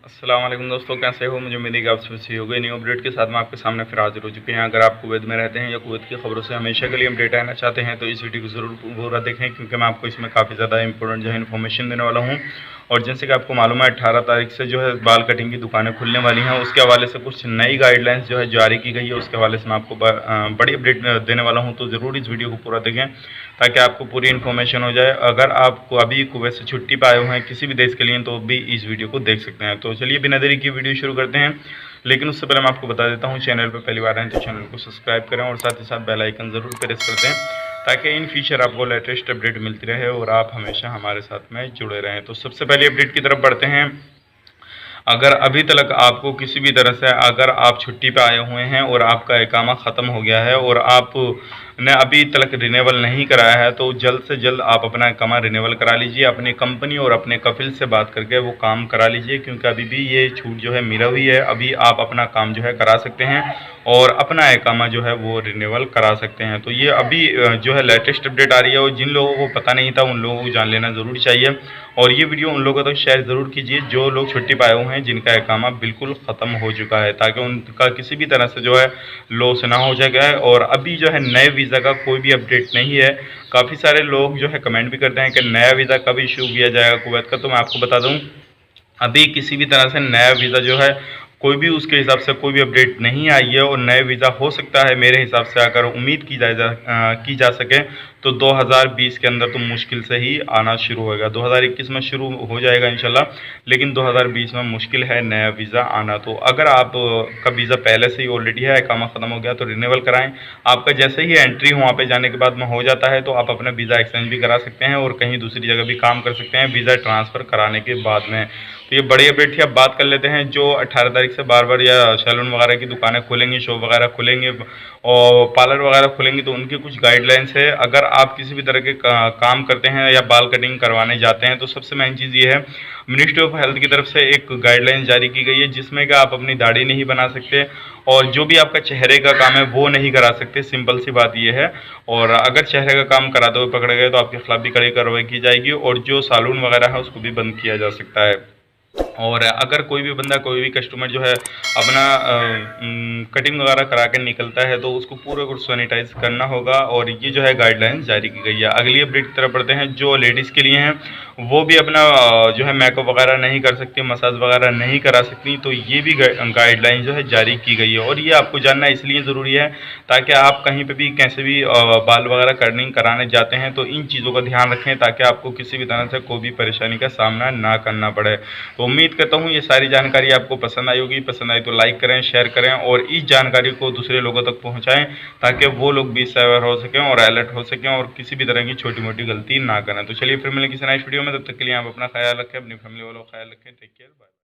अस्सलाम वालेकुम दोस्तों, कैसे हो? मुझे उम्मीद है कि आप सब सही हो गए। न्यू अपडेट के साथ मैं आपके सामने फिर हाजिर हो चुके हैं। अगर आप कुवैत में रहते हैं या कुवैत की खबरों से हमेशा के लिए अपडेट आना चाहते हैं तो इस वीडियो को ज़रूर पूरा देखें, क्योंकि मैं आपको इसमें काफ़ी ज़्यादा इंपॉर्टेंट जो है इन्फॉर्मेशन देने वाला हूँ। और जैसे कि आपको मालूम है 18 तारीख से जो है बाल कटिंग की दुकानें खुलने वाली हैं। उसके हवाले से कुछ नई गाइडलाइंस जो है जारी की गई है, उसके हवाले से मैं आपको बड़ी अपडेट देने वाला हूँ। तो ज़रूर इस वीडियो को पूरा देखें ताकि आपको पूरी इन्फॉर्मेशन हो जाए। अगर आपको अभी कुवैत से छुट्टी पे आए हुए हैं किसी भी देश के लिए तो भी इस वीडियो को देख सकते हैं। तो चलिए बिना देरी की वीडियो शुरू करते हैं। लेकिन उससे पहले मैं आपको बता देता हूँ, चैनल पर पहली बार आए तो चैनल को सब्सक्राइब करें और साथ ही साथ बेल आइकन ज़रूर प्रेस कर दें ताकि इन फ्यूचर आपको लेटेस्ट अपडेट मिलती रहे और आप हमेशा हमारे साथ में जुड़े रहें। तो सबसे पहले अपडेट की तरफ बढ़ते हैं। अगर अभी तक आपको किसी भी तरह से अगर आप छुट्टी पे आए हुए हैं और आपका इकामा ख़त्म हो गया है और आपने अभी तक रिन्यूअल नहीं कराया है तो जल्द से जल्द आप अपना इकामा रिन्यूअल करा लीजिए। अपनी कंपनी और अपने कफिल से बात करके वो काम करा लीजिए, क्योंकि अभी भी ये छूट जो है मिला हुई है। अभी आप अपना काम जो है करा सकते हैं और अपना इकामा जो है वो रिन्यूअल करा सकते हैं। तो ये अभी जो है लेटेस्ट अपडेट आ रही है और जिन लोगों को पता नहीं था उन लोगों को जान लेना ज़रूरी चाहिए। और ये वीडियो उन लोगों तक शेयर ज़रूर कीजिए जो लोग छुट्टी पाए हुए हैं जिनका इकामा बिल्कुल ख़त्म हो चुका है, ताकि उनका किसी भी तरह से जो है लॉस ना हो जाए। और अभी जो है नए वीज़ा का कोई भी अपडेट नहीं है। काफ़ी सारे लोग जो है कमेंट भी करते हैं कि नया वीज़ा कब इशू किया जाएगा कुवैत का। तो मैं आपको बता दूँ, अभी किसी भी तरह से नया वीज़ा जो है कोई भी उसके हिसाब से कोई भी अपडेट नहीं आई है। और नए वीज़ा हो सकता है मेरे हिसाब से, अगर उम्मीद की जा सके तो 2020 के अंदर तो मुश्किल से ही आना शुरू होगा। 2021 में शुरू हो जाएगा इंशाल्लाह, लेकिन 2020 में मुश्किल है नया वीज़ा आना। तो अगर आप का वीज़ा पहले से ही ऑलरेडी है, इकामा ख़त्म हो गया तो रिन्यूअल कराएं। आपका जैसे ही एंट्री वहाँ पे जाने के बाद में हो जाता है तो आप अपना वीज़ा एक्सचेंज भी करा सकते हैं और कहीं दूसरी जगह भी काम कर सकते हैं वीज़ा ट्रांसफ़र कराने के बाद में। तो ये बड़ी अपडेट थी। अब बात कर लेते हैं जो 18 तारीख से बार या सैलून वगैरह की दुकानें खुलेंगी, शॉप वगैरह खुलेंगे और पार्लर वगैरह खुलेंगी, तो उनकी कुछ गाइडलाइंस है। अगर आप किसी भी तरह के काम करते हैं या बाल कटिंग करवाने जाते हैं तो सबसे मेन चीज़ ये है, मिनिस्ट्री ऑफ हेल्थ की तरफ से एक गाइडलाइन जारी की गई है जिसमें कि आप अपनी दाढ़ी नहीं बना सकते और जो भी आपका चेहरे का काम है वो नहीं करा सकते। सिंपल सी बात ये है। और अगर चेहरे का काम कराते हुए पकड़े गए तो आपके खिलाफ भी कड़ी कार्रवाई की जाएगी और जो सैलून वगैरह है उसको भी बंद किया जा सकता है। और अगर कोई भी बंदा, कोई भी कस्टमर जो है अपना कटिंग वगैरह करा के निकलता है तो उसको पूरा कुछ सैनिटाइज करना होगा। और ये जो है गाइडलाइंस जारी की गई है। अगली अपडेट की तरफ बढ़ते हैं। जो लेडीज़ के लिए हैं वो भी अपना जो है मेकअप वगैरह नहीं कर सकती, मसाज वगैरह नहीं करा सकती। तो ये भी गाइडलाइन जो है जारी की गई है और ये आपको जानना इसलिए ज़रूरी है ताकि आप कहीं पे भी कैसे भी बाल वगैरह कटिंग कराने जाते हैं तो इन चीज़ों का ध्यान रखें ताकि आपको किसी भी तरह से कोई भी परेशानी का सामना ना करना पड़े। तो उम्मीद करता हूँ ये सारी जानकारी आपको पसंद आई होगी। पसंद आई तो लाइक करें, शेयर करें और इस जानकारी को दूसरे लोगों तक पहुँचाएँ ताकि वो लोग भी सेवर हो सकें और अलर्ट हो सकें और किसी भी तरह की छोटी मोटी गलती ना करें। तो चलिए फिर मिलें किसी नेक्स्ट वीडियो में, तब तक के लिए आप अपना ख्याल रखें, अपनी फैमिली वालों का ख्याल रखें। Take care, bye.